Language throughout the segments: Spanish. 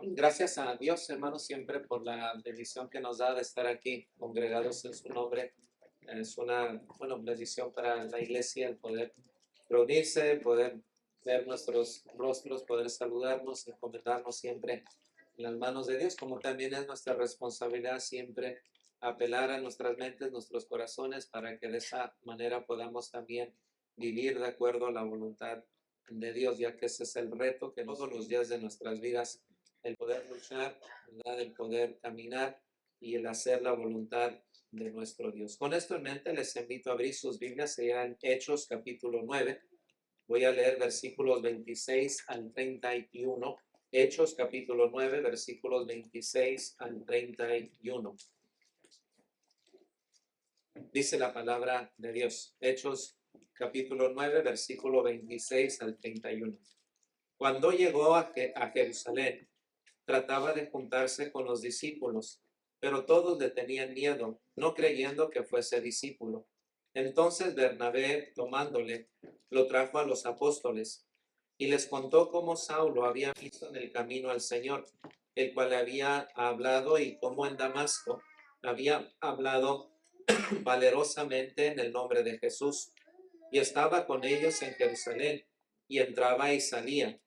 Gracias a Dios, hermanos, siempre por la bendición que nos da de estar aquí congregados en su nombre. Es una, bendición para la iglesia el poder reunirse, poder ver nuestros rostros, poder saludarnos, encomendarnos siempre en las manos de Dios, como también es nuestra responsabilidad siempre apelar a nuestras mentes, nuestros corazones, para que de esa manera podamos también vivir de acuerdo a la voluntad de Dios, ya que ese es el reto que todos los días de nuestras vidas, el poder luchar, ¿verdad? El poder caminar y el hacer la voluntad de nuestro Dios. Con esto en mente, les invito a abrir sus Biblias en Hechos capítulo 9. Voy a leer versículos 26 al 31. Hechos capítulo 9, versículos 26 al 31. Dice la palabra de Dios. Hechos capítulo 9, versículo 26 al 31. Cuando llegó a Jerusalén, trataba de juntarse con los discípulos, pero todos le tenían miedo, no creyendo que fuese discípulo. Entonces Bernabé, tomándole, lo trajo a los apóstoles y les contó cómo Saulo había visto en el camino al Señor, el cual le había hablado, y cómo en Damasco había hablado valerosamente en el nombre de Jesús, y estaba con ellos en Jerusalén, y entraba y salía,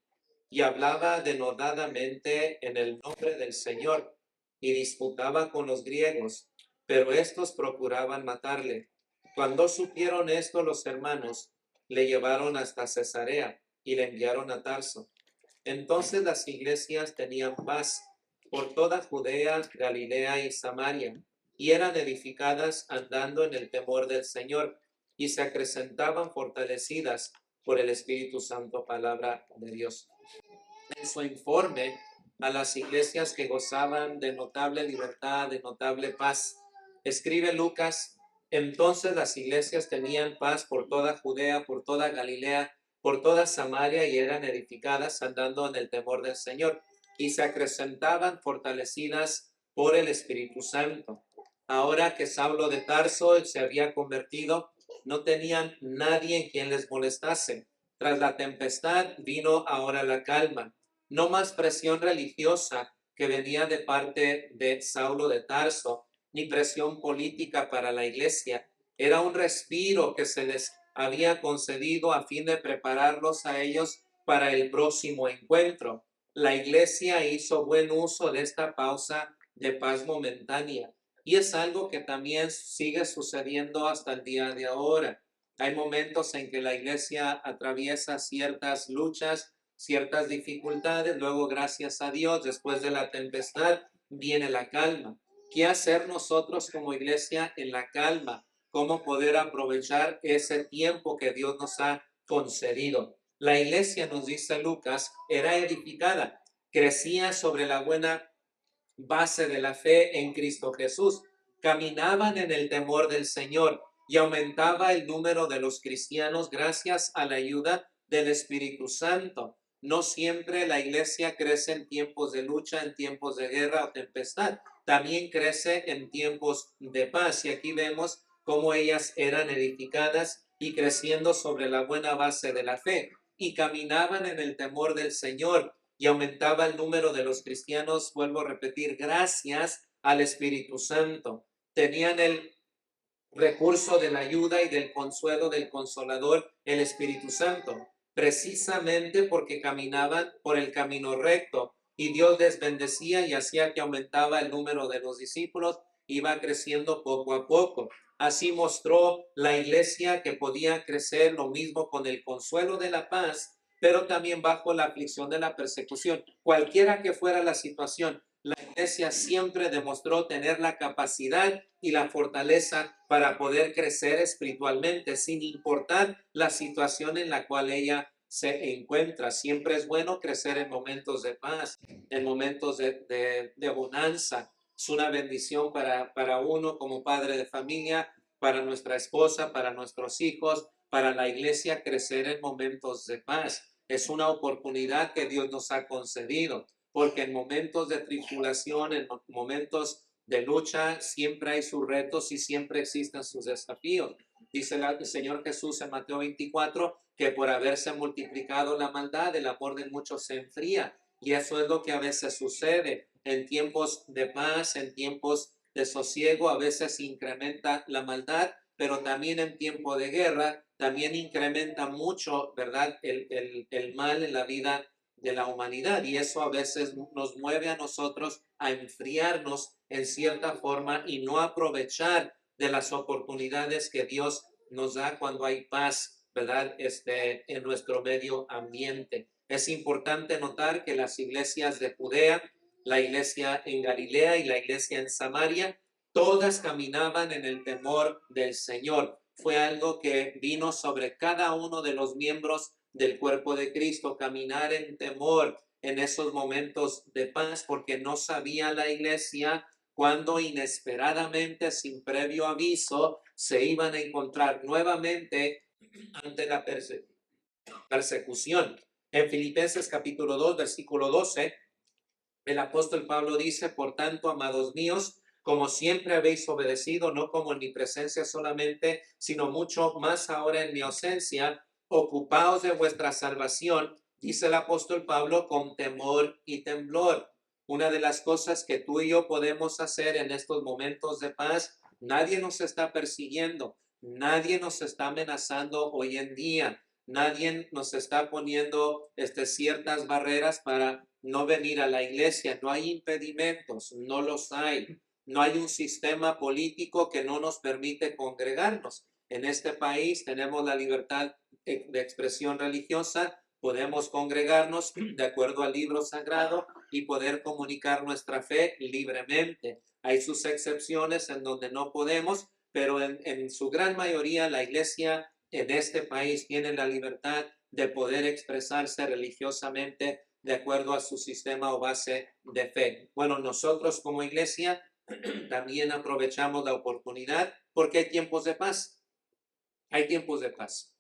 y hablaba denodadamente en el nombre del Señor, y disputaba con los griegos, pero estos procuraban matarle. Cuando supieron esto los hermanos, le llevaron hasta Cesarea y le enviaron a Tarso. Entonces las iglesias tenían paz por toda Judea, Galilea y Samaria, y eran edificadas andando en el temor del Señor, y se acrecentaban fortalecidas por el Espíritu Santo. Palabra de Dios. En su informe a las iglesias que gozaban de notable libertad, de notable paz, escribe Lucas: entonces las iglesias tenían paz por toda Judea, por toda Galilea, por toda Samaria, y eran edificadas andando en el temor del Señor, y se acrecentaban fortalecidas por el Espíritu Santo. Ahora que Saulo de Tarso se había convertido, no tenían nadie en quien les molestase. Tras la tempestad vino ahora la calma. No más presión religiosa que venía de parte de Saulo de Tarso, ni presión política para la iglesia. Era un respiro que se les había concedido a fin de prepararlos a ellos para el próximo encuentro. La iglesia hizo buen uso de esta pausa de paz momentánea, y es algo que también sigue sucediendo hasta el día de ahora. Hay momentos en que la iglesia atraviesa ciertas luchas, ciertas dificultades, luego, gracias a Dios, después de la tempestad viene la calma. ¿Qué hacer nosotros como iglesia en la calma? ¿Cómo poder aprovechar ese tiempo que Dios nos ha concedido? La iglesia, nos dice Lucas, era edificada, crecía sobre la buena base de la fe en Cristo Jesús, caminaban en el temor del Señor, y aumentaba el número de los cristianos gracias a la ayuda del Espíritu Santo. No siempre la iglesia crece en tiempos de lucha, en tiempos de guerra o tempestad. También crece en tiempos de paz. Y aquí vemos cómo ellas eran edificadas y creciendo sobre la buena base de la fe, y caminaban en el temor del Señor, y aumentaba el número de los cristianos, vuelvo a repetir, gracias al Espíritu Santo. Tenían el recurso de la ayuda y del consuelo del Consolador, el Espíritu Santo, precisamente porque caminaban por el camino recto, y Dios les bendecía y hacía que aumentaba el número de los discípulos, iba creciendo poco a poco. Así mostró la iglesia que podía crecer lo mismo con el consuelo de la paz, pero también bajo la aflicción de la persecución. Cualquiera que fuera la situación, la iglesia siempre demostró tener la capacidad y la fortaleza para poder crecer espiritualmente, sin importar la situación en la cual ella se encuentra. Siempre es bueno crecer en momentos de paz, en momentos de bonanza. Es una bendición para uno como padre de familia, para nuestra esposa, para nuestros hijos, para la iglesia, crecer en momentos de paz. Es una oportunidad que Dios nos ha concedido, porque en momentos de tribulación, en momentos de lucha, siempre hay sus retos y siempre existen sus desafíos. Dice el Señor Jesús en Mateo 24 que por haberse multiplicado la maldad, el amor de muchos se enfría. Y eso es lo que a veces sucede en tiempos de paz, en tiempos de sosiego, a veces incrementa la maldad, pero también en tiempo de guerra, también incrementa mucho, ¿verdad?, el mal en la vida de la humanidad. Y eso a veces nos mueve a nosotros a enfriarnos en cierta forma y no aprovechar de las oportunidades que Dios nos da cuando hay paz, ¿verdad?, en nuestro medio ambiente. Es importante notar que las iglesias de Judea, la iglesia en Galilea y la iglesia en Samaria, todas caminaban en el temor del Señor. Fue algo que vino sobre cada uno de los miembros del cuerpo de Cristo, caminar en temor en esos momentos de paz, porque no sabía la iglesia cuando inesperadamente, sin previo aviso, se iban a encontrar nuevamente ante la persecución. En Filipenses capítulo 2, versículo 12, el apóstol Pablo dice: por tanto, amados míos, como siempre habéis obedecido, no como en mi presencia solamente, sino mucho más ahora en mi ausencia, ocupaos de vuestra salvación, dice el apóstol Pablo, con temor y temblor. Una de las cosas que tú y yo podemos hacer en estos momentos de paz, nadie nos está persiguiendo, nadie nos está amenazando hoy en día. Nadie nos está poniendo ciertas barreras para no venir a la iglesia. No hay impedimentos, no los hay. No hay un sistema político que no nos permite congregarnos. En este país tenemos la libertad de expresión religiosa, podemos congregarnos de acuerdo al libro sagrado y poder comunicar nuestra fe libremente. Hay sus excepciones en donde no podemos, pero en su gran mayoría la iglesia en este país tienen la libertad de poder expresarse religiosamente de acuerdo a su sistema o base de fe. Bueno, nosotros como iglesia también aprovechamos la oportunidad porque hay tiempos de paz. Hay tiempos de paz.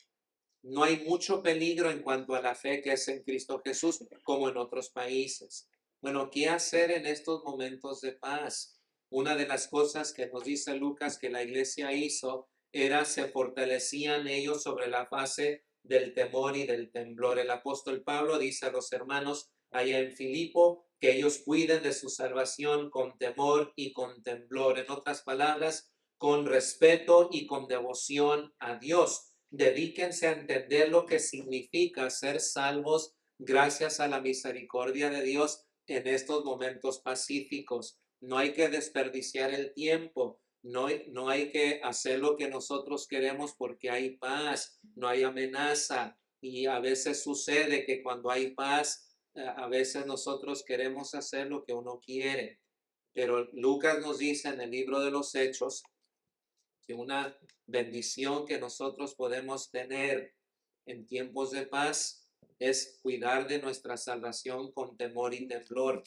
No hay mucho peligro en cuanto a la fe que es en Cristo Jesús como en otros países. Bueno, ¿qué hacer en estos momentos de paz? Una de las cosas que nos dice Lucas que la iglesia hizo era se fortalecían ellos sobre la base del temor y del temblor. El apóstol Pablo dice a los hermanos allá en Filipo que ellos cuiden de su salvación con temor y con temblor. En otras palabras, con respeto y con devoción a Dios. Dedíquense a entender lo que significa ser salvos gracias a la misericordia de Dios en estos momentos pacíficos. No hay que desperdiciar el tiempo, no hay que hacer lo que nosotros queremos porque hay paz, no hay amenaza. Y a veces sucede que cuando hay paz, a veces nosotros queremos hacer lo que uno quiere. Pero Lucas nos dice en el libro de los Hechos que una bendición que nosotros podemos tener en tiempos de paz es cuidar de nuestra salvación con temor y temblor.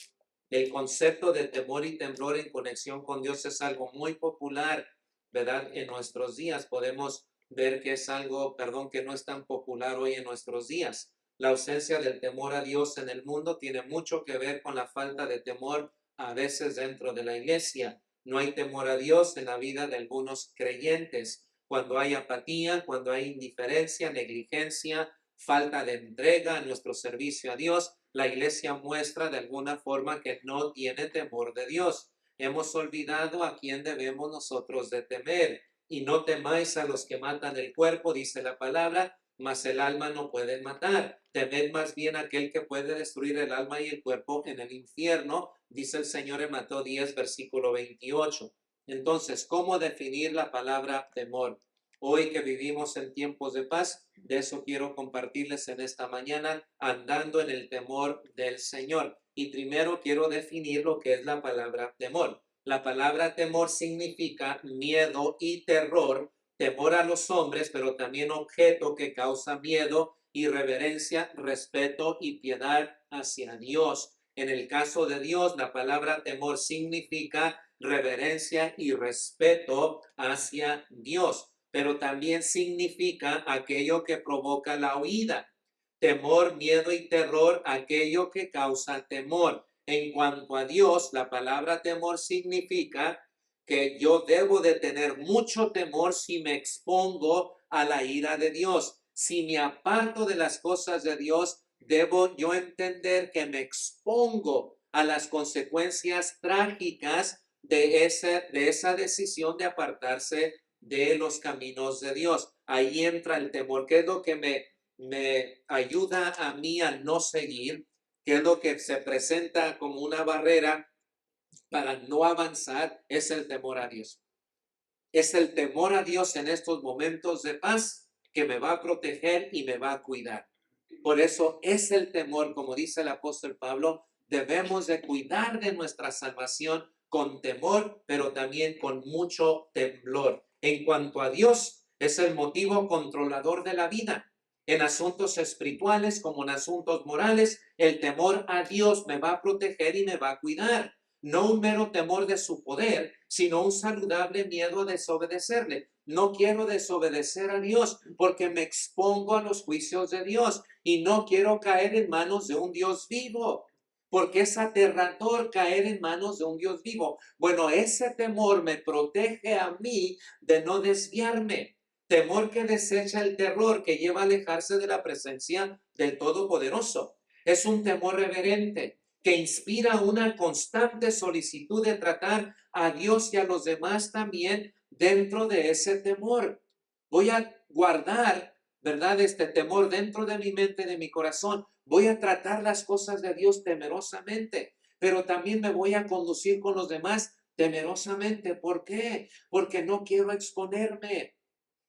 El concepto de temor y temblor en conexión con Dios es algo muy popular, ¿verdad? En nuestros días podemos ver que es algo, que no es tan popular hoy en nuestros días. La ausencia del temor a Dios en el mundo tiene mucho que ver con la falta de temor a veces dentro de la iglesia. No hay temor a Dios en la vida de algunos creyentes. Cuando hay apatía, cuando hay indiferencia, negligencia, falta de entrega a nuestro servicio a Dios, la iglesia muestra de alguna forma que no tiene temor de Dios. Hemos olvidado a quién debemos nosotros de temer. Y no temáis a los que matan el cuerpo, dice la palabra, mas el alma no pueden matar. Temed más bien a aquel que puede destruir el alma y el cuerpo en el infierno, dice el Señor en Mateo 10, versículo 28. Entonces, ¿cómo definir la palabra temor? Hoy que vivimos en tiempos de paz, de eso quiero compartirles en esta mañana, andando en el temor del Señor. Y primero quiero definir lo que es la palabra temor. La palabra temor significa miedo y terror, temor a los hombres, pero también objeto que causa miedo y reverencia, respeto y piedad hacia Dios. En el caso de Dios, la palabra temor significa reverencia y respeto hacia Dios, pero también significa aquello que provoca la huida. Temor, miedo y terror, aquello que causa temor. En cuanto a Dios, la palabra temor significa que yo debo de tener mucho temor si me expongo a la ira de Dios. Si me aparto de las cosas de Dios, debo yo entender que me expongo a las consecuencias trágicas de esa decisión de apartarse de los caminos de Dios. Ahí entra el temor. ¿Qué es lo que me ayuda a mí a no seguir? ¿Qué es lo que se presenta como una barrera para no avanzar? Es el temor a Dios. Es el temor a Dios en estos momentos de paz que me va a proteger y me va a cuidar. Por eso es el temor, como dice el apóstol Pablo, debemos de cuidar de nuestra salvación con temor, pero también con mucho temblor. En cuanto a Dios, es el motivo controlador de la vida. En asuntos espirituales como en asuntos morales, el temor a Dios me va a proteger y me va a cuidar. No un mero temor de su poder, sino un saludable miedo a desobedecerle. No quiero desobedecer a Dios porque me expongo a los juicios de Dios y no quiero caer en manos de un Dios vivo, porque es aterrador caer en manos de un Dios vivo. Bueno, ese temor me protege a mí de no desviarme. Temor que desecha el terror, que lleva a alejarse de la presencia del Todopoderoso. Es un temor reverente que inspira una constante solicitud de tratar a Dios y a los demás también dentro de ese temor. Voy a guardar, ¿verdad?, este temor dentro de mi mente, de mi corazón. Voy a tratar las cosas de Dios temerosamente, pero también me voy a conducir con los demás temerosamente. ¿Por qué? Porque no quiero exponerme.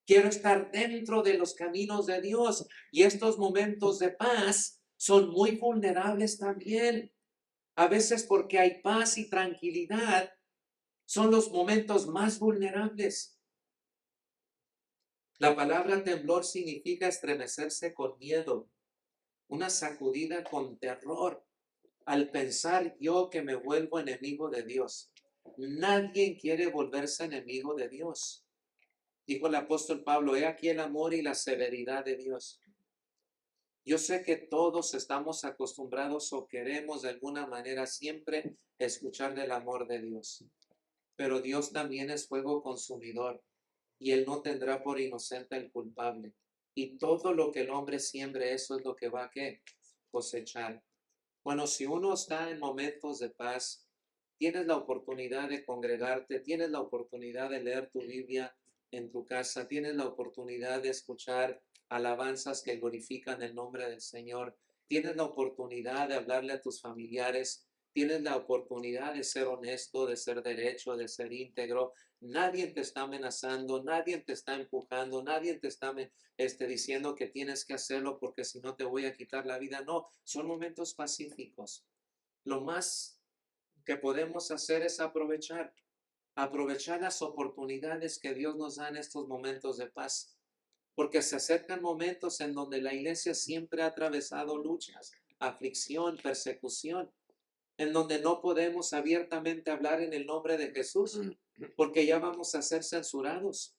Quiero estar dentro de los caminos de Dios. Y estos momentos de paz son muy vulnerables también. A veces porque hay paz y tranquilidad, son los momentos más vulnerables. La palabra temblor significa estremecerse con miedo, una sacudida con terror al pensar yo que me vuelvo enemigo de Dios. Nadie quiere volverse enemigo de Dios. Dijo el apóstol Pablo, he aquí el amor y la severidad de Dios. Yo sé que todos estamos acostumbrados o queremos de alguna manera siempre escuchar del amor de Dios, pero Dios también es fuego consumidor y Él no tendrá por inocente al culpable. Y todo lo que el hombre siembre, eso es lo que va a cosechar. Bueno, si uno está en momentos de paz, tienes la oportunidad de congregarte, tienes la oportunidad de leer tu Biblia en tu casa, tienes la oportunidad de escuchar alabanzas que glorifican el nombre del Señor, tienes la oportunidad de hablarle a tus familiares, tienes la oportunidad de ser honesto, de ser derecho, de ser íntegro. Nadie te está amenazando, nadie te está empujando, nadie te está diciendo que tienes que hacerlo porque si no te voy a quitar la vida. No, son momentos pacíficos. Lo más que podemos hacer es aprovechar las oportunidades que Dios nos da en estos momentos de paz, porque se acercan momentos en donde la iglesia siempre ha atravesado luchas, aflicción, persecución, en donde no podemos abiertamente hablar en el nombre de Jesús, porque ya vamos a ser censurados.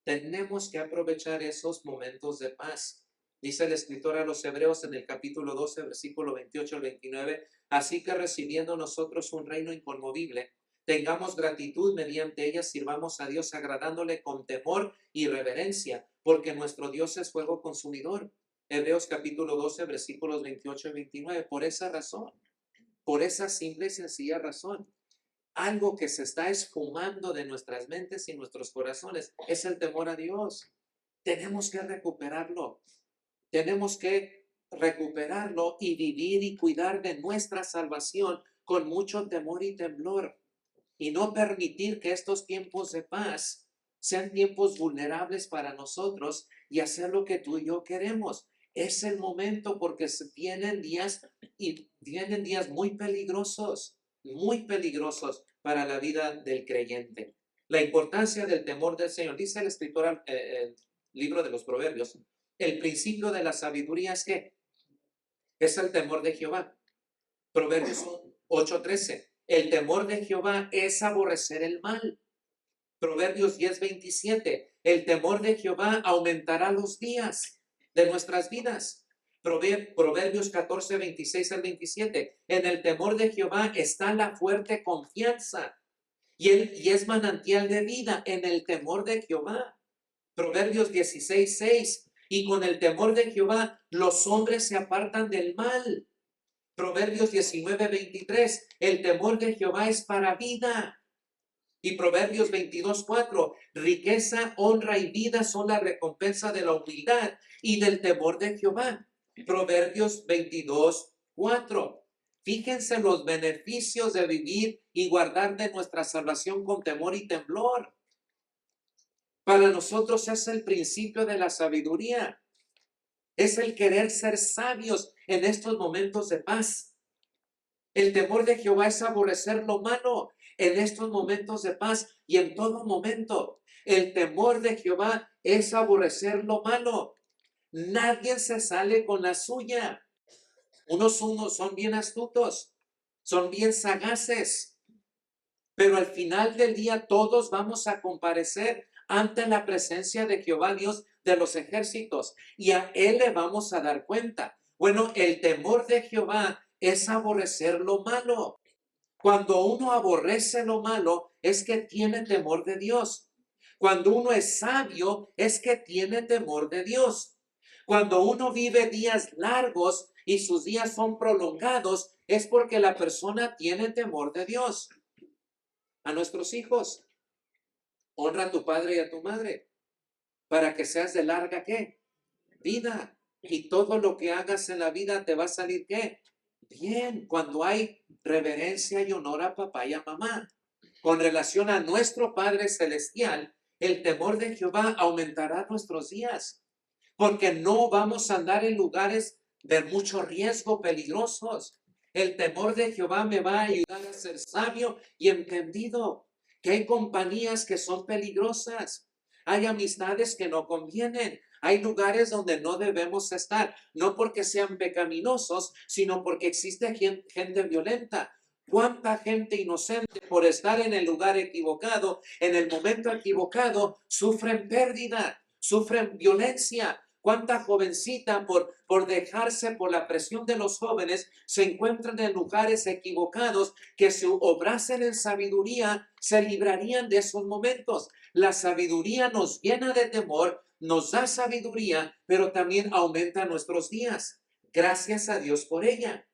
Tenemos que aprovechar esos momentos de paz. Dice el escritor a los Hebreos en el capítulo 12, versículo 28 al 29, así que recibiendo nosotros un reino inconmovible, tengamos gratitud mediante ella, sirvamos a Dios agradándole con temor y reverencia, porque nuestro Dios es fuego consumidor. Hebreos capítulo 12, versículos 28 y 29. Por esa razón, por esa simple y sencilla razón, algo que se está esfumando de nuestras mentes y nuestros corazones es el temor a Dios. Tenemos que recuperarlo. Tenemos que recuperarlo y vivir y cuidar de nuestra salvación con mucho temor y temblor. Y no permitir que estos tiempos de paz sean tiempos vulnerables para nosotros y hacer lo que tú y yo queremos. Es el momento porque vienen días muy peligrosos para la vida del creyente. La importancia del temor del Señor. Dice el escritor, el libro de los Proverbios, el principio de la sabiduría es que es el temor de Jehová. Proverbios 8:13. El temor de Jehová es aborrecer el mal. Proverbios 10:27. El temor de Jehová aumentará los días de nuestras vidas. Proverbios 14:26 al 27. En el temor de Jehová está la fuerte confianza y es manantial de vida en el temor de Jehová. Proverbios 16:6. Y con el temor de Jehová, los hombres se apartan del mal. Proverbios 19:23, el temor de Jehová es para vida. Y Proverbios 22:4, riqueza, honra y vida son la recompensa de la humildad y del temor de Jehová. Proverbios 22:4. Fíjense los beneficios de vivir y guardar de nuestra salvación con temor y temblor. Para nosotros es el principio de la sabiduría. Es el querer ser sabios en estos momentos de paz. El temor de Jehová es aborrecer lo malo en estos momentos de paz y en todo momento. El temor de Jehová es aborrecer lo malo. Nadie se sale con la suya. Unos son bien astutos, son bien sagaces, pero al final del día todos vamos a comparecer ante la presencia de Jehová, Dios de los ejércitos, y a Él le vamos a dar cuenta. Bueno, el temor de Jehová es aborrecer lo malo. Cuando uno aborrece lo malo, es que tiene temor de Dios. Cuando uno es sabio, es que tiene temor de Dios. Cuando uno vive días largos y sus días son prolongados, es porque la persona tiene temor de Dios. A nuestros hijos, honra a tu padre y a tu madre, para que seas de larga, ¿qué? Vida. Y todo lo que hagas en la vida te va a salir, ¿qué? Bien, cuando hay reverencia y honor a papá y a mamá. Con relación a nuestro Padre Celestial, el temor de Jehová aumentará nuestros días, porque no vamos a andar en lugares de mucho riesgo, peligrosos. El temor de Jehová me va a ayudar a ser sabio y entendido, que hay compañías que son peligrosas, hay amistades que no convienen, hay lugares donde no debemos estar, no porque sean pecaminosos, sino porque existe gente violenta. ¿Cuánta gente inocente por estar en el lugar equivocado, en el momento equivocado, sufren pérdida, sufren violencia? ¿Cuánta jovencita por dejarse por la presión de los jóvenes se encuentran en lugares equivocados que si obrasen en sabiduría se librarían de esos momentos? La sabiduría nos llena de temor, nos da sabiduría, pero también aumenta nuestros días. Gracias a Dios por ella.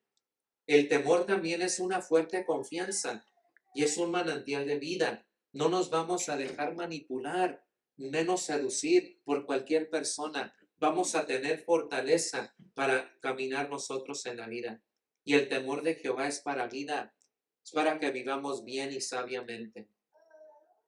El temor también es una fuerte confianza y es un manantial de vida. No nos vamos a dejar manipular, menos seducir por cualquier persona. Vamos a tener fortaleza para caminar nosotros en la vida. Y el temor de Jehová es para vida, es para que vivamos bien y sabiamente.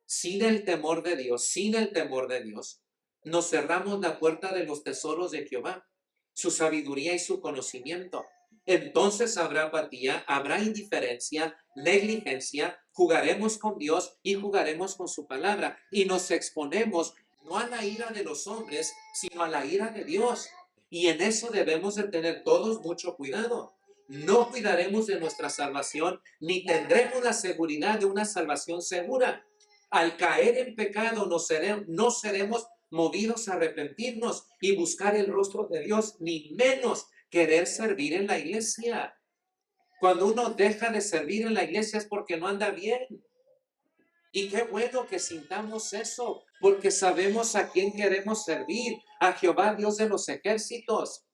Sin el temor de Dios, sin el temor de Dios, nos cerramos la puerta de los tesoros de Jehová, su sabiduría y su conocimiento. Entonces habrá apatía, habrá indiferencia, negligencia, jugaremos con Dios y jugaremos con su palabra y nos exponemos no a la ira de los hombres, sino a la ira de Dios. Y en eso debemos de tener todos mucho cuidado. No cuidaremos de nuestra salvación ni tendremos la seguridad de una salvación segura. Al caer en pecado no seremos movidos a arrepentirnos y buscar el rostro de Dios, ni menos querer servir en la iglesia. Cuando uno deja de servir en la iglesia es porque no anda bien. Y qué bueno que sintamos eso, porque sabemos a quién queremos servir, a Jehová, Dios de los ejércitos.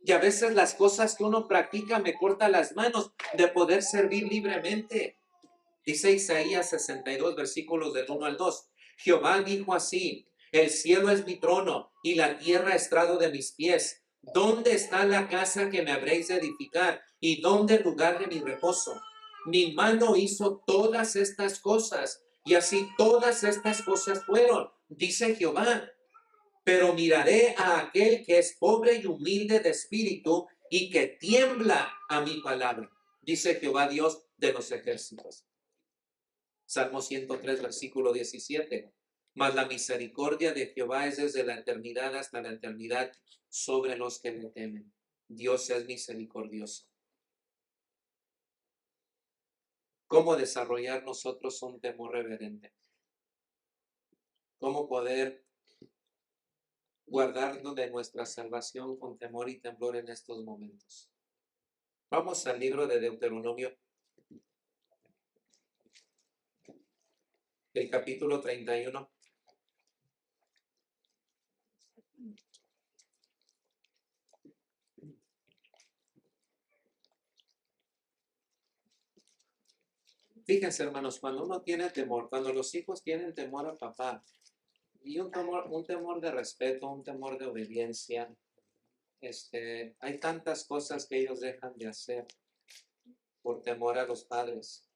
Y a veces las cosas que uno practica me cortan las manos de poder servir libremente. Dice Isaías 62, versículos del 1 al 2. Jehová dijo así: el cielo es mi trono y la tierra estrado de mis pies. ¿Dónde está la casa que me habréis de edificar? ¿Y dónde el lugar de mi reposo? Mi mano hizo todas estas cosas, y así todas estas cosas fueron, dice Jehová. Pero miraré a aquel que es pobre y humilde de espíritu y que tiembla a mi palabra, dice Jehová, Dios de los ejércitos. Salmo 103, versículo 17. Mas la misericordia de Jehová es desde la eternidad hasta la eternidad sobre los que le temen. Dios es misericordioso. ¿Cómo desarrollar nosotros un temor reverente? ¿Cómo poder guardarnos de nuestra salvación con temor y temblor en estos momentos? Vamos al libro de Deuteronomio, el capítulo 31. Fíjense, hermanos, cuando uno tiene temor, cuando los hijos tienen temor a papá, y un temor de respeto, un temor de obediencia, hay tantas cosas que ellos dejan de hacer por temor a los padres.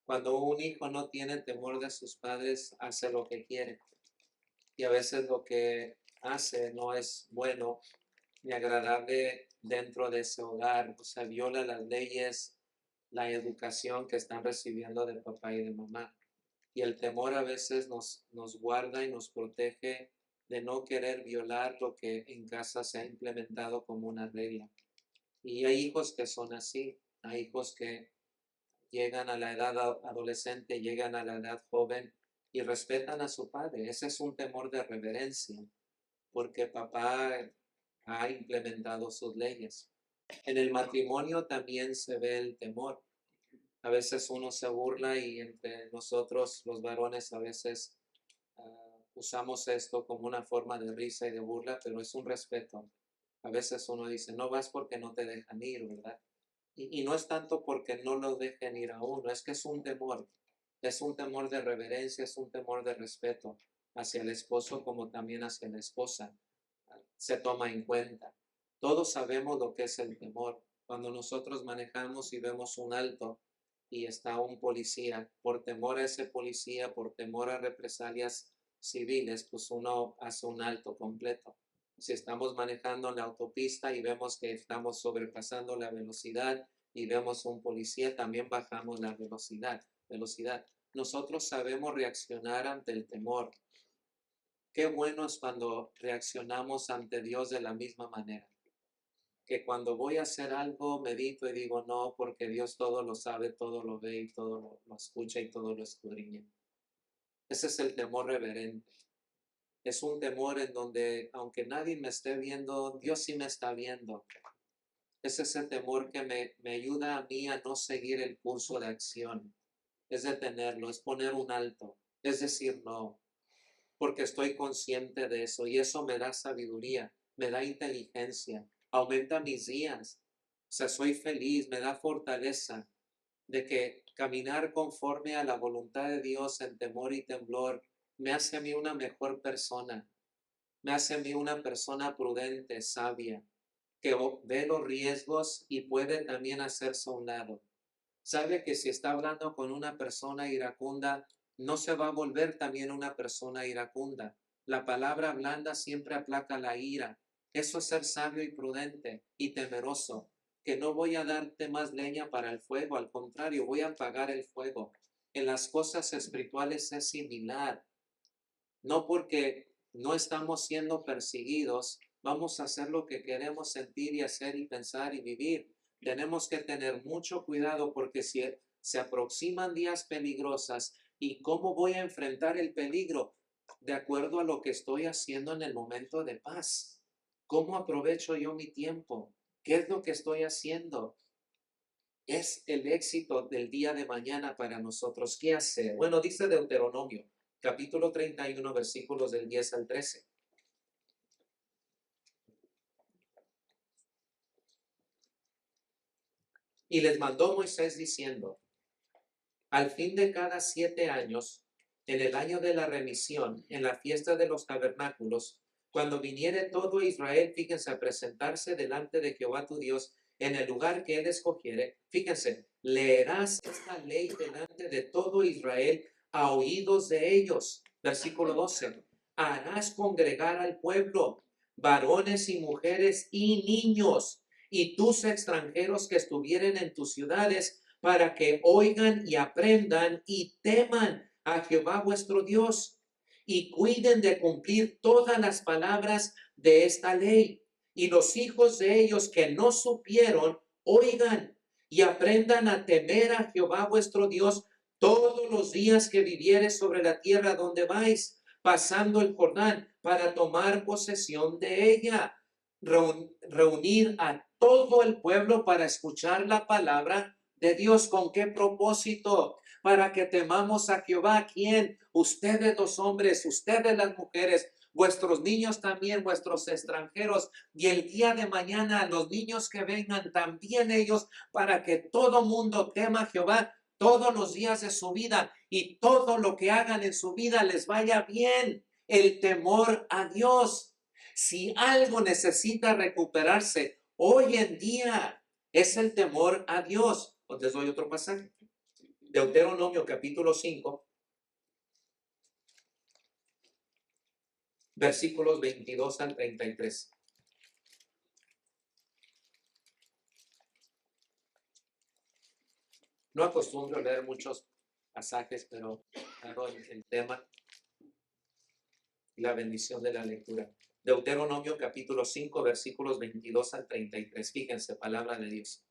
Cuando un hijo no tiene temor de sus padres, hace lo que quiere. Y a veces lo que hace no es bueno ni agradable dentro de ese hogar. O sea, viola las leyes, la educación que están recibiendo de papá y de mamá. Y el temor a veces nos guarda y nos protege de no querer violar lo que en casa se ha implementado como una regla. Y hay hijos que son así, hay hijos que llegan a la edad adolescente, llegan a la edad joven y respetan a su padre. Ese es un temor de reverencia, porque papá ha implementado sus leyes. En el matrimonio también se ve el temor. A veces uno se burla y entre nosotros los varones a veces usamos esto como una forma de risa y de burla, pero es un respeto. A veces uno dice, no vas porque no te dejan ir, ¿verdad? Y no es tanto porque no lo dejen ir a uno, es que es un temor de reverencia, es un temor de respeto hacia el esposo como también hacia la esposa. Se toma en cuenta. Todos sabemos lo que es el temor. Cuando nosotros manejamos y vemos un alto y está un policía, por temor a ese policía, por temor a represalias civiles, pues uno hace un alto completo. Si estamos manejando en la autopista y vemos que estamos sobrepasando la velocidad y vemos un policía, también bajamos la velocidad. Nosotros sabemos reaccionar ante el temor. Qué bueno es cuando reaccionamos ante Dios de la misma manera. Que cuando voy a hacer algo, medito y digo no, porque Dios todo lo sabe, todo lo ve y todo lo escucha y todo lo escudriña. Ese es el temor reverente. Es un temor en donde, aunque nadie me esté viendo, Dios sí me está viendo. Es ese temor que me ayuda a mí a no seguir el curso de acción. Es detenerlo, es poner un alto, es decir no, porque estoy consciente de eso y eso me da sabiduría, me da inteligencia, aumenta mis días. O sea, soy feliz, me da fortaleza de que caminar conforme a la voluntad de Dios en temor y temblor me hace a mí una mejor persona, me hace a mí una persona prudente, sabia, que ve los riesgos y puede también hacerse a un lado. Sabe que si está hablando con una persona iracunda, no se va a volver también una persona iracunda. La palabra blanda siempre aplaca la ira. Eso es ser sabio y prudente y temeroso, que no voy a darte más leña para el fuego, al contrario, voy a apagar el fuego. En las cosas espirituales es similar. No porque no estamos siendo perseguidos, vamos a hacer lo que queremos sentir y hacer y pensar y vivir. Tenemos que tener mucho cuidado porque si se aproximan días peligrosas, ¿y cómo voy a enfrentar el peligro? De acuerdo a lo que estoy haciendo en el momento de paz. ¿Cómo aprovecho yo mi tiempo? ¿Qué es lo que estoy haciendo? Es el éxito del día de mañana para nosotros. ¿Qué hacer? Bueno, dice Deuteronomio, capítulo 31, versículos del 10 al 13. Y les mandó Moisés diciendo, al fin de cada 7 años, en el año de la remisión, en la fiesta de los tabernáculos, cuando viniere todo Israel, fíjense, a presentarse delante de Jehová tu Dios, en el lugar que él escogiere, fíjense, leerás esta ley delante de todo Israel a oídos de ellos. Versículo 12. Harás congregar al pueblo, varones y mujeres y niños, y tus extranjeros que estuvieren en tus ciudades, para que oigan y aprendan y teman a Jehová vuestro Dios, y cuiden de cumplir todas las palabras de esta ley. Y los hijos de ellos que no supieron, oigan y aprendan a temer a Jehová vuestro Dios todos los días que vivieres sobre la tierra donde vais, pasando el Jordán, para tomar posesión de ella. Reunir a todo el pueblo para escuchar la palabra de Dios. ¿Con qué propósito? Para que temamos a Jehová. ¿Quién? Ustedes los hombres, ustedes las mujeres, vuestros niños también, vuestros extranjeros, y el día de mañana los niños que vengan también ellos, para que todo mundo tema a Jehová todos los días de su vida y todo lo que hagan en su vida les vaya bien. El temor a Dios. Si algo necesita recuperarse hoy en día es el temor a Dios. Os les doy otro pasaje. Deuteronomio capítulo 5, versículos 22 al 33. No acostumbro leer muchos pasajes, pero dado el tema y la bendición de la lectura. Deuteronomio capítulo 5, versículos 22 al 33. Fíjense, palabra de Dios.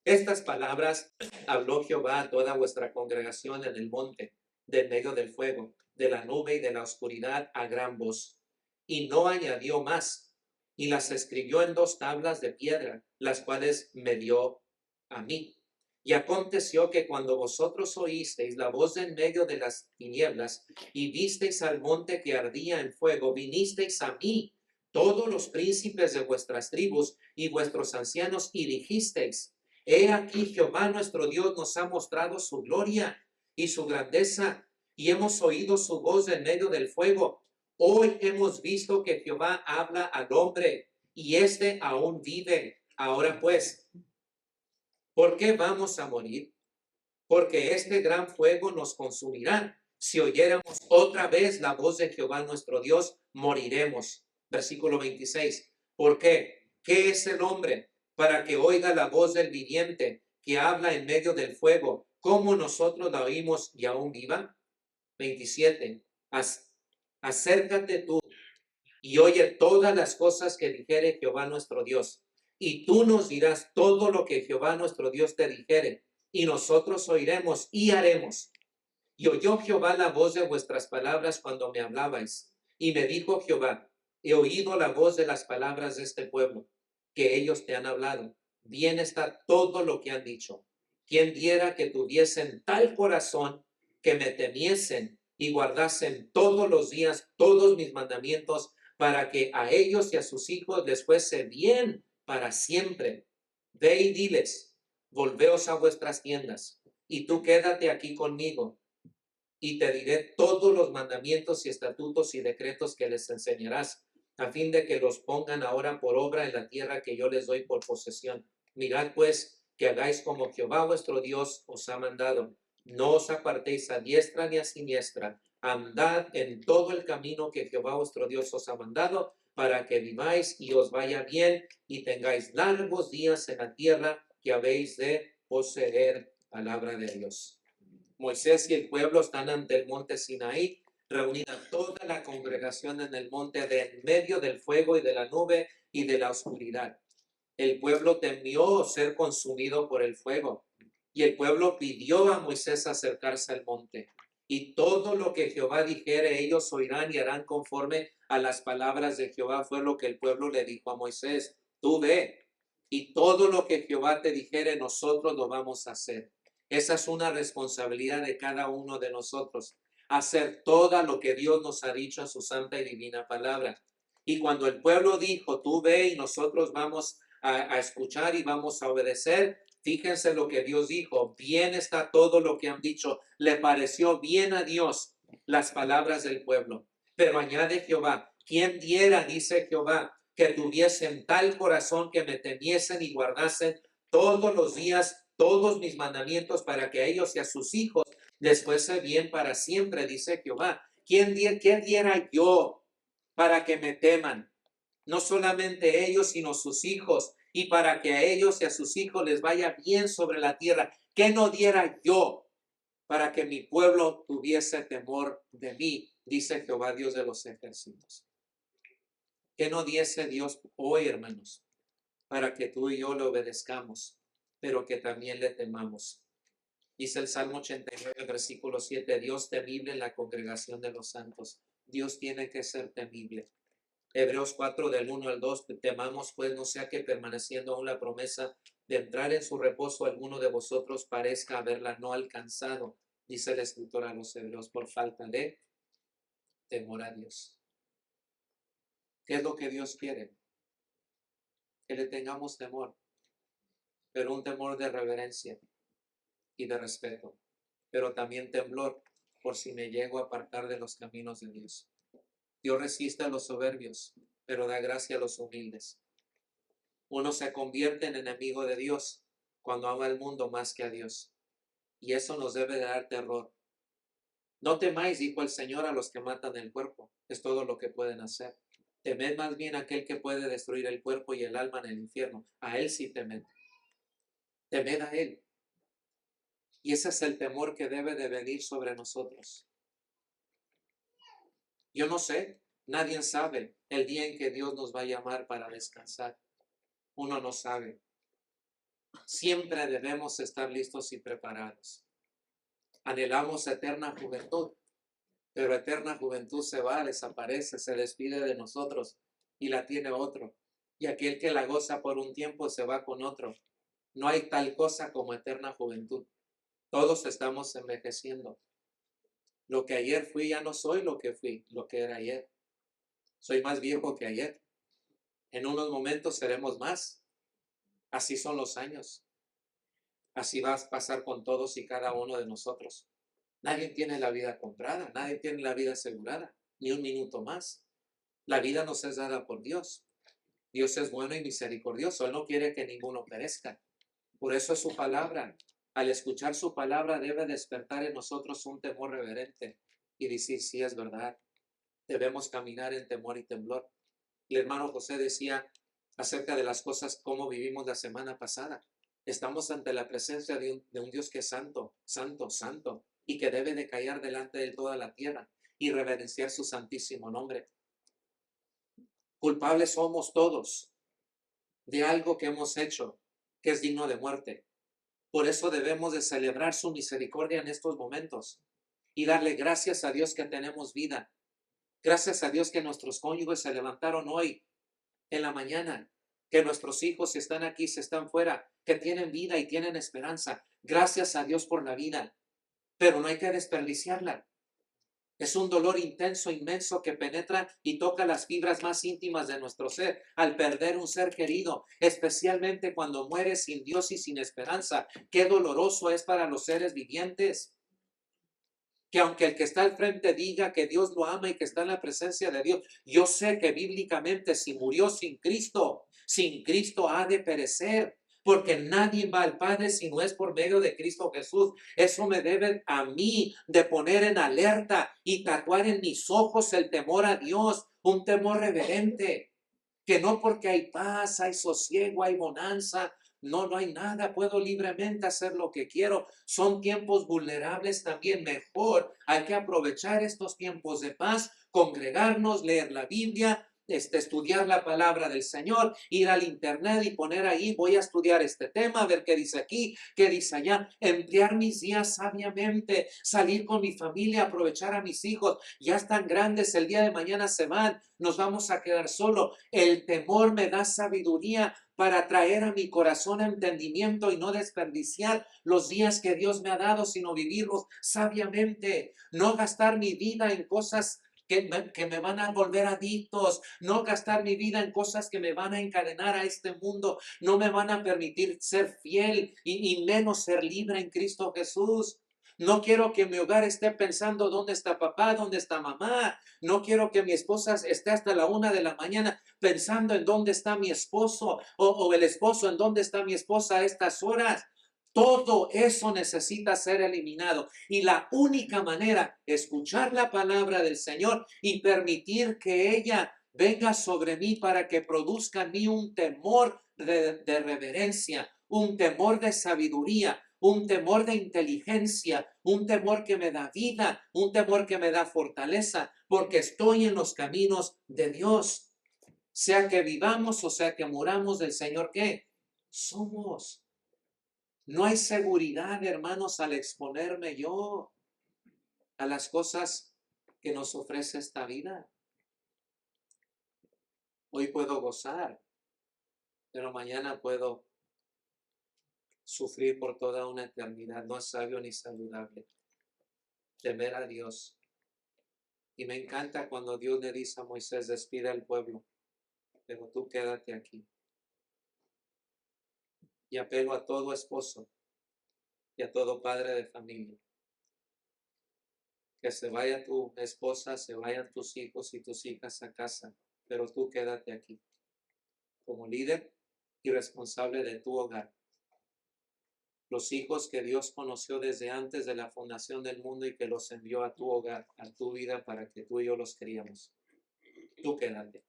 Estas palabras habló Jehová a toda vuestra congregación en el monte, del medio del fuego, de la nube y de la oscuridad a gran voz. Y no añadió más, y las escribió en 2 tablas de piedra, las cuales me dio a mí. Y aconteció que cuando vosotros oísteis la voz en medio de las tinieblas, y visteis al monte que ardía en fuego, vinisteis a mí, todos los príncipes de vuestras tribus y vuestros ancianos, y dijisteis: He aquí Jehová nuestro Dios nos ha mostrado su gloria y su grandeza, y hemos oído su voz en medio del fuego. Hoy hemos visto que Jehová habla al hombre, y éste aún vive. Ahora pues, ¿por qué vamos a morir? Porque este gran fuego nos consumirá. Si oyéramos otra vez la voz de Jehová nuestro Dios, moriremos. Versículo 26. ¿Por qué? ¿Qué es el hombre para que oiga la voz del viviente que habla en medio del fuego? ¿Cómo nosotros la oímos y aún viva? 27. Acércate tú y oye todas las cosas que dijere Jehová nuestro Dios. Y tú nos dirás todo lo que Jehová nuestro Dios te dijere, y nosotros oiremos y haremos. Y oyó Jehová la voz de vuestras palabras cuando me hablabais. Y me dijo Jehová: he oído la voz de las palabras de este pueblo, que ellos te han hablado. Bien está todo lo que han dicho. Quien diera que tuviesen tal corazón que me temiesen y guardasen todos los días todos mis mandamientos, para que a ellos y a sus hijos les fuese bien para siempre. Ve y diles: volveos a vuestras tiendas, y tú quédate aquí conmigo, y te diré todos los mandamientos y estatutos y decretos que les enseñarás, a fin de que los pongan ahora por obra en la tierra que yo les doy por posesión. Mirad pues que hagáis como Jehová vuestro Dios os ha mandado. No os apartéis a diestra ni a siniestra. Andad en todo el camino que Jehová vuestro Dios os ha mandado, para que viváis y os vaya bien y tengáis largos días en la tierra que habéis de poseer. Palabra de Dios. Moisés y el pueblo están ante el monte Sinaí, reunida toda la congregación en el monte de en medio del fuego y de la nube y de la oscuridad. El pueblo temió ser consumido por el fuego, y el pueblo pidió a Moisés acercarse al monte. Y todo lo que Jehová dijere, ellos oirán y harán conforme a las palabras de Jehová. Fue lo que el pueblo le dijo a Moisés: tú ve, y todo lo que Jehová te dijere, nosotros lo vamos a hacer. Esa es una responsabilidad de cada uno de nosotros, hacer todo lo que Dios nos ha dicho en su santa y divina palabra. Y cuando el pueblo dijo: tú ve y nosotros vamos a escuchar y vamos a obedecer, fíjense lo que Dios dijo: bien está todo lo que han dicho. Le pareció bien a Dios las palabras del pueblo. Pero añade Jehová: ¿quién diera, dice Jehová, que tuviesen tal corazón que me temiesen y guardasen todos los días todos mis mandamientos, para que a ellos y a sus hijos les fuese bien para siempre, dice Jehová? ¿Quién diera yo para que me teman? No solamente ellos, sino sus hijos, y para que a ellos y a sus hijos les vaya bien sobre la tierra. ¿Qué no diera yo para que mi pueblo tuviese temor de mí? Dice Jehová, Dios de los ejércitos. ¿Qué no diese Dios hoy, hermanos, para que tú y yo le obedezcamos, pero que también le temamos? Dice el Salmo 89, versículo 7, Dios temible en la congregación de los santos. Dios tiene que ser temible. Hebreos 4, del 1 al 2, temamos pues no sea que permaneciendo aún la promesa de entrar en su reposo, alguno de vosotros parezca haberla no alcanzado, dice el escritor a los Hebreos, por falta de temor a Dios. ¿Qué es lo que Dios quiere? Que le tengamos temor, pero un temor de reverencia, y de respeto, pero también temblor por si me llego a apartar de los caminos de Dios. Dios resiste a los soberbios, pero da gracia a los humildes. Uno se convierte en enemigo de Dios cuando ama al mundo más que a Dios, y eso nos debe de dar terror. No temáis, dijo el Señor, a los que matan el cuerpo, es todo lo que pueden hacer. Temed más bien a aquel que puede destruir el cuerpo y el alma en el infierno. A él sí temed. Temed a él. Y ese es el temor que debe de venir sobre nosotros. Yo no sé, nadie sabe el día en que Dios nos va a llamar para descansar. Uno no sabe. Siempre debemos estar listos y preparados. Anhelamos eterna juventud, pero eterna juventud se va, desaparece, se despide de nosotros y la tiene otro. Y aquel que la goza por un tiempo se va con otro. No hay tal cosa como eterna juventud. Todos estamos envejeciendo. Lo que ayer fui ya no soy lo que fui, lo que era ayer. Soy más viejo que ayer. En unos momentos seremos más. Así son los años. Así va a pasar con todos y cada uno de nosotros. Nadie tiene la vida comprada, nadie tiene la vida asegurada, ni un minuto más. La vida nos es dada por Dios. Dios es bueno y misericordioso. Él no quiere que ninguno perezca. Por eso es su palabra. Al escuchar su palabra debe despertar en nosotros un temor reverente y decir, sí, es verdad. Debemos caminar en temor y temblor. El hermano José decía acerca de las cosas como vivimos la semana pasada. Estamos ante la presencia de un Dios que es santo, santo, santo, y que debe de callar delante de toda la tierra y reverenciar su santísimo nombre. Culpables somos todos de algo que hemos hecho que es digno de muerte. Por eso debemos de celebrar su misericordia en estos momentos y darle gracias a Dios que tenemos vida. Gracias a Dios que nuestros cónyuges se levantaron hoy en la mañana, que nuestros hijos están aquí, se están fuera, que tienen vida y tienen esperanza. Gracias a Dios por la vida, pero no hay que desperdiciarla. Es un dolor intenso, inmenso, que penetra y toca las fibras más íntimas de nuestro ser al perder un ser querido, especialmente cuando muere sin Dios y sin esperanza. Qué doloroso es para los seres vivientes. Que aunque el que está al frente diga que Dios lo ama y que está en la presencia de Dios, yo sé que bíblicamente si murió sin Cristo ha de perecer, porque nadie va al Padre si no es por medio de Cristo Jesús. Eso me debe a mí de poner en alerta y tatuar en mis ojos el temor a Dios, un temor reverente, que no porque hay paz, hay sosiego, hay bonanza, no hay nada, puedo libremente hacer lo que quiero. Son tiempos vulnerables también. Mejor hay que aprovechar estos tiempos de paz, congregarnos, leer la Biblia, estudiar la palabra del Señor, ir al internet y poner ahí, voy a estudiar este tema, a ver qué dice aquí, qué dice allá, emplear mis días sabiamente, salir con mi familia, aprovechar a mis hijos, ya están grandes, el día de mañana se van, nos vamos a quedar solos. El temor me da sabiduría para traer a mi corazón entendimiento y no desperdiciar los días que Dios me ha dado, sino vivirlos sabiamente, no gastar mi vida en cosas que me van a volver adictos, no gastar mi vida en cosas que me van a encadenar a este mundo, no me van a permitir ser fiel y menos ser libre en Cristo Jesús. No quiero que mi hogar esté pensando dónde está papá, dónde está mamá. No quiero que mi esposa esté hasta la 1 de la mañana pensando en dónde está mi esposo o el esposo en dónde está mi esposa a estas horas. Todo eso necesita ser eliminado y la única manera es escuchar la palabra del Señor y permitir que ella venga sobre mí para que produzca en mí un temor de reverencia, un temor de sabiduría, un temor de inteligencia, un temor que me da vida, un temor que me da fortaleza, porque estoy en los caminos de Dios. Sea que vivamos o sea que muramos, del Señor, ¿qué? Somos. No hay seguridad, hermanos, al exponerme yo a las cosas que nos ofrece esta vida. Hoy puedo gozar, pero mañana puedo sufrir por toda una eternidad. No es sabio ni saludable temer a Dios. Y me encanta cuando Dios le dice a Moisés, despide al pueblo, pero tú quédate aquí. Y apelo a todo esposo y a todo padre de familia. Que se vaya tu esposa, se vayan tus hijos y tus hijas a casa, pero tú quédate aquí como líder y responsable de tu hogar. Los hijos que Dios conoció desde antes de la fundación del mundo y que los envió a tu hogar, a tu vida, para que tú y yo los criamos. Tú quédate.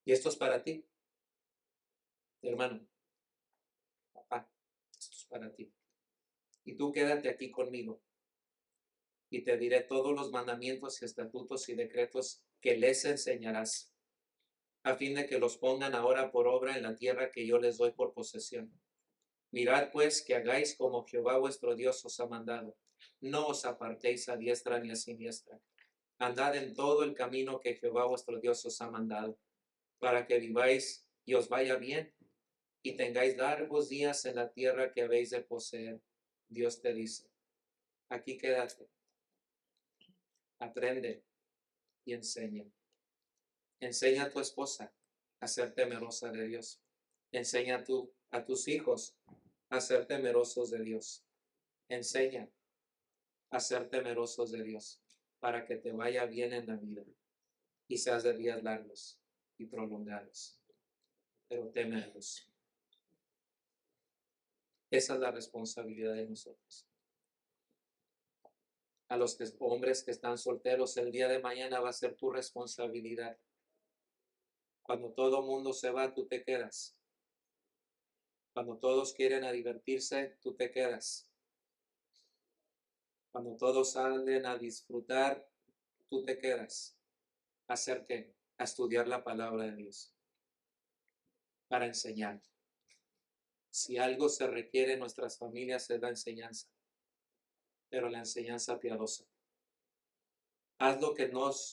Y esto es para ti, hermano, papá, esto es para ti. Y tú quédate aquí conmigo. Y te diré todos los mandamientos y estatutos y decretos que les enseñarás, a fin de que los pongan ahora por obra en la tierra que yo les doy por posesión. Mirad pues que hagáis como Jehová vuestro Dios os ha mandado. No os apartéis a diestra ni a siniestra. Andad en todo el camino que Jehová vuestro Dios os ha mandado, para que viváis y os vaya bien, y tengáis largos días en la tierra que habéis de poseer. Dios te dice, aquí quédate, aprende y enseña. Enseña a tu esposa a ser temerosa de Dios. Enseña a tus hijos a ser temerosos de Dios. Enseña a ser temerosos de Dios para que te vaya bien en la vida y seas de días largos y prolongados. Pero teme a Dios. Esa es la responsabilidad de nosotros. A los hombres que están solteros, el día de mañana va a ser tu responsabilidad. Cuando todo mundo se va, tú te quedas. Cuando todos quieren a divertirse, tú te quedas. Cuando todos salen a disfrutar, tú te quedas. ¿A hacer qué? A estudiar la palabra de Dios. Para enseñar. Si algo se requiere en nuestras familias es la enseñanza. Pero la enseñanza piadosa. Haz lo que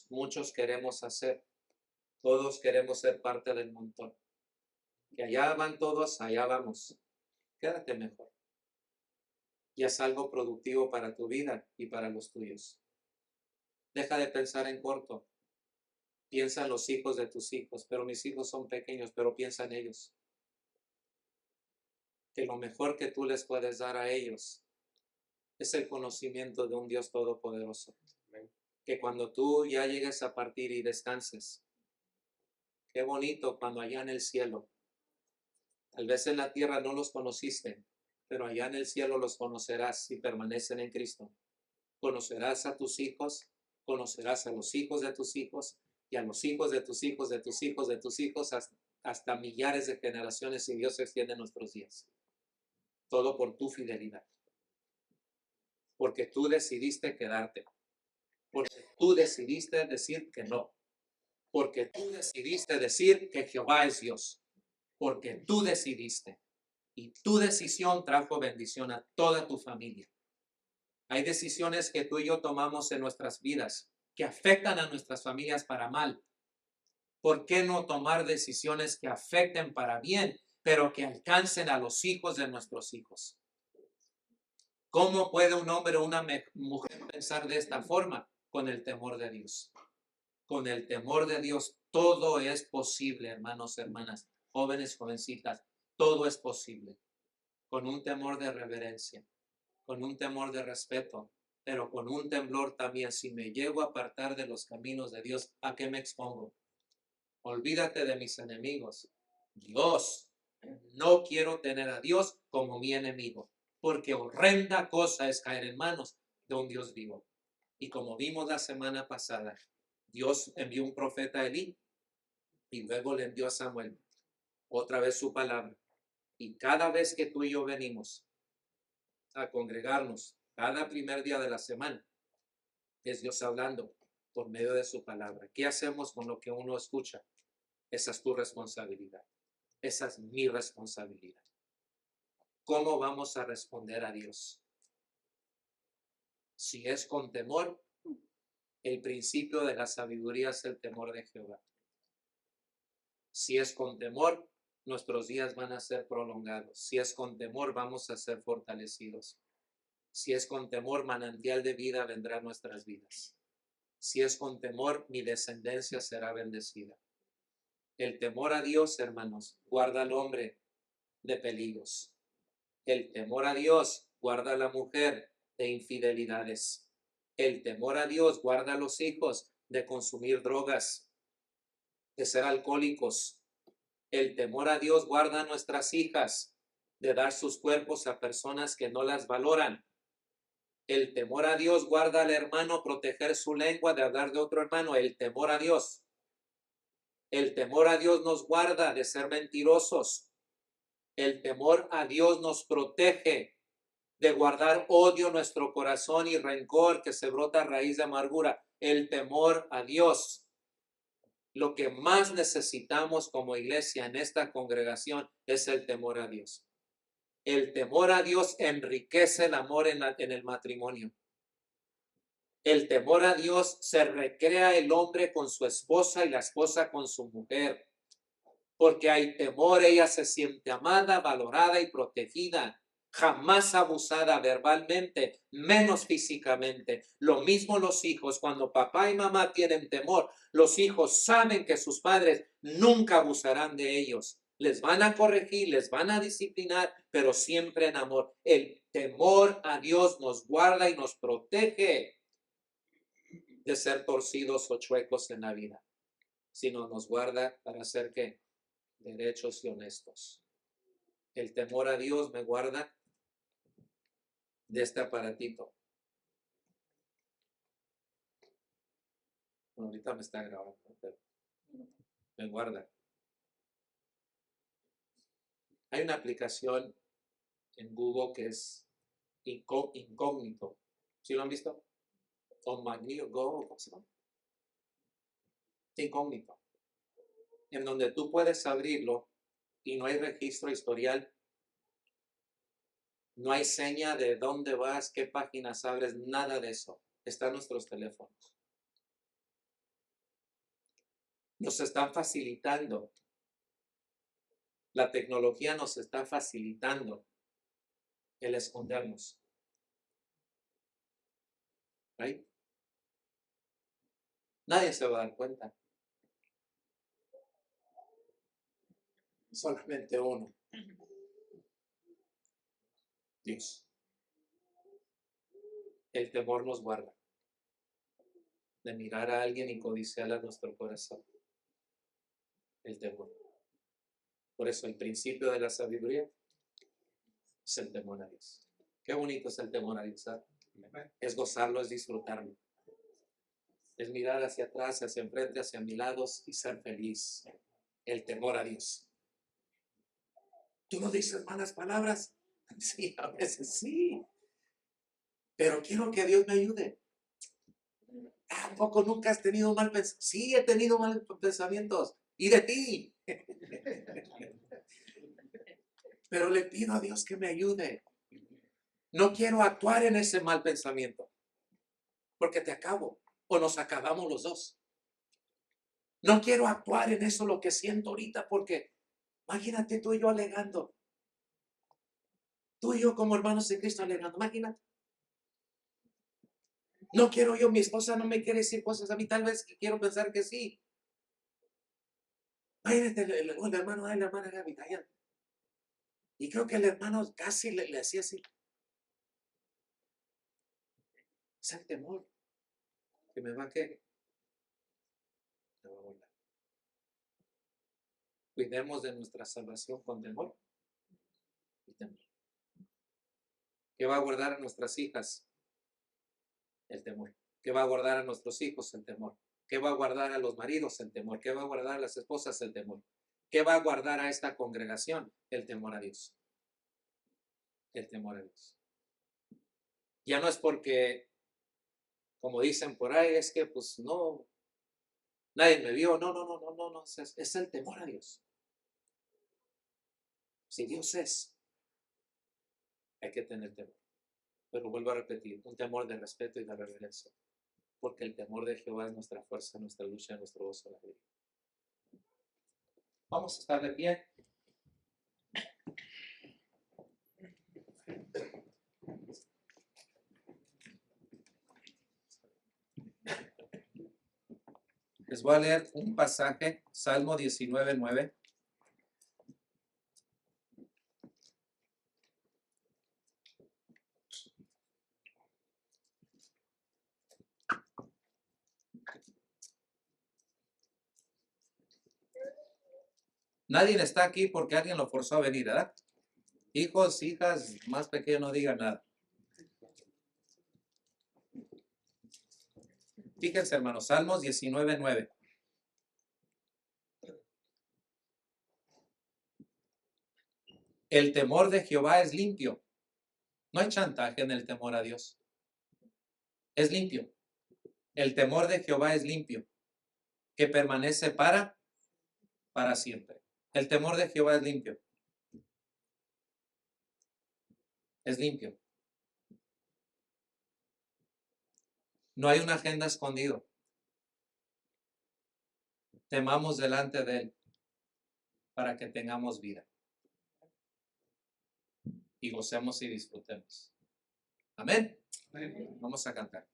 muchos queremos hacer. Todos queremos ser parte del montón. Que allá van todos, allá vamos. Quédate mejor. Y haz algo productivo para tu vida y para los tuyos. Deja de pensar en corto. Piensa en los hijos de tus hijos. Pero mis hijos son pequeños, pero piensa en ellos. Que lo mejor que tú les puedes dar a ellos es el conocimiento de un Dios todopoderoso. Que cuando tú ya llegues a partir y descanses, qué bonito cuando allá en el cielo, tal vez en la tierra no los conociste, pero allá en el cielo los conocerás si permanecen en Cristo. Conocerás a tus hijos, conocerás a los hijos de tus hijos y a los hijos de tus hijos, de tus hijos, de tus hijos, hasta millares de generaciones, y Dios extiende nuestros días. Todo por tu fidelidad. Porque tú decidiste quedarte. Porque tú decidiste decir que no. Porque tú decidiste decir que Jehová es Dios. Porque tú decidiste. Y tu decisión trajo bendición a toda tu familia. Hay decisiones que tú y yo tomamos en nuestras vidas que afectan a nuestras familias para mal. ¿Por qué no tomar decisiones que afecten para bien, pero que alcancen a los hijos de nuestros hijos? ¿Cómo puede un hombre o una mujer pensar de esta forma? Con el temor de Dios. Con el temor de Dios todo es posible, hermanos, hermanas, jóvenes, jovencitas, todo es posible. Con un temor de reverencia, con un temor de respeto, pero con un temblor también. Si me llego a apartar de los caminos de Dios, ¿a qué me expongo? Olvídate de mis enemigos. Dios, no quiero tener a Dios como mi enemigo, porque horrenda cosa es caer en manos de un Dios vivo. Y como vimos la semana pasada, Dios envió un profeta a Elí y luego le envió a Samuel otra vez su palabra. Y cada vez que tú y yo venimos a congregarnos, cada primer día de la semana, es Dios hablando por medio de su palabra. ¿Qué hacemos con lo que uno escucha? Esa es tu responsabilidad. Esa es mi responsabilidad. ¿Cómo vamos a responder a Dios? Si es con temor, el principio de la sabiduría es el temor de Jehová. Si es con temor, nuestros días van a ser prolongados. Si es con temor, vamos a ser fortalecidos. Si es con temor, manantial de vida vendrá a nuestras vidas. Si es con temor, mi descendencia será bendecida. El temor a Dios, hermanos, guarda al hombre de peligros. El temor a Dios guarda a la mujer de infidelidades. El temor a Dios guarda a los hijos de consumir drogas, de ser alcohólicos. El temor a Dios guarda a nuestras hijas de dar sus cuerpos a personas que no las valoran. El temor a Dios guarda al hermano proteger su lengua de hablar de otro hermano. El temor a Dios. El temor a Dios nos guarda de ser mentirosos. El temor a Dios nos protege de guardar odio en nuestro corazón y rencor que se brota a raíz de amargura. El temor a Dios. Lo que más necesitamos como iglesia en esta congregación es el temor a Dios. El temor a Dios enriquece el amor en el matrimonio. El temor a Dios se recrea el hombre con su esposa y la esposa con su mujer. Porque hay temor, ella se siente amada, valorada y protegida. Jamás abusada verbalmente, menos físicamente. Lo mismo los hijos, cuando papá y mamá tienen temor, los hijos saben que sus padres nunca abusarán de ellos. Les van a corregir, les van a disciplinar, pero siempre en amor. El temor a Dios nos guarda y nos protege de ser torcidos o chuecos en la vida, sino nos guarda para ser ¿qué? Derechos y honestos. El temor a Dios me guarda de este aparatito. Bueno, ahorita me está grabando, pero me guarda. Hay una aplicación en Google que es incógnito. ¿Sí lo han visto? O Magneto Go, ¿cómo se llama? Incógnito. En donde tú puedes abrirlo y no hay registro historial. No hay seña de dónde vas, qué páginas abres, nada de eso. Está en nuestros teléfonos. Nos están facilitando. La tecnología nos está facilitando el escondernos. ¿Right? Nadie se va a dar cuenta. Solamente uno. Dios. El temor nos guarda de mirar a alguien y codiciar a nuestro corazón. El temor. Por eso el principio de la sabiduría es el temor a Dios. Qué bonito es el temor a Dios, ¿sabes? Es gozarlo, es disfrutarlo. Es mirar hacia atrás, hacia enfrente, hacia mis lados y ser feliz. El temor a Dios. ¿Tú no dices malas palabras? Sí, a veces sí. Pero quiero que Dios me ayude. ¿Tampoco nunca has tenido mal pensamiento? Sí, he tenido malos pensamientos. Y de ti. Pero le pido a Dios que me ayude. No quiero actuar en ese mal pensamiento. Porque te acabo. O nos acabamos los dos. No quiero actuar en eso lo que siento ahorita porque imagínate tú y yo alegando. Tú y yo como hermanos de Cristo alegando. Imagínate. No quiero yo, mi esposa no me quiere decir cosas a mí, tal vez quiero pensar que sí. Imagínate el hermano de la hermana Gaby callando. Y creo que el hermano casi le hacía así. Es el temor. Que me va a qué. Me va a volar. Cuidemos de nuestra salvación con temor y temor. ¿Qué va a guardar a nuestras hijas? El temor. ¿Qué va a guardar a nuestros hijos? El temor. ¿Qué va a guardar a los maridos? El temor. ¿Qué va a guardar a las esposas? El temor. ¿Qué va a guardar a esta congregación? El temor a Dios. El temor a Dios. Ya no es porque, como dicen por ahí, es que pues no, nadie me vio. No. Es el temor a Dios. Si Dios es, hay que tener temor. Pero vuelvo a repetir, un temor de respeto y de reverencia. Porque el temor de Jehová es nuestra fuerza, nuestra lucha, nuestro gozo, la alegría. Vamos a estar de pie. Les voy a leer un pasaje, Salmo 19:9. Nadie está aquí porque alguien lo forzó a venir, ¿verdad? Hijos, hijas, más pequeños no digan nada. Fíjense, hermanos, Salmos 19:9. El temor de Jehová es limpio. No hay chantaje en el temor a Dios. Es limpio. El temor de Jehová es limpio, que permanece para siempre. El temor de Jehová es limpio. Es limpio. No hay una agenda escondido. Temamos delante de Él para que tengamos vida y gocemos y disfrutemos. Amén. Vamos a cantar.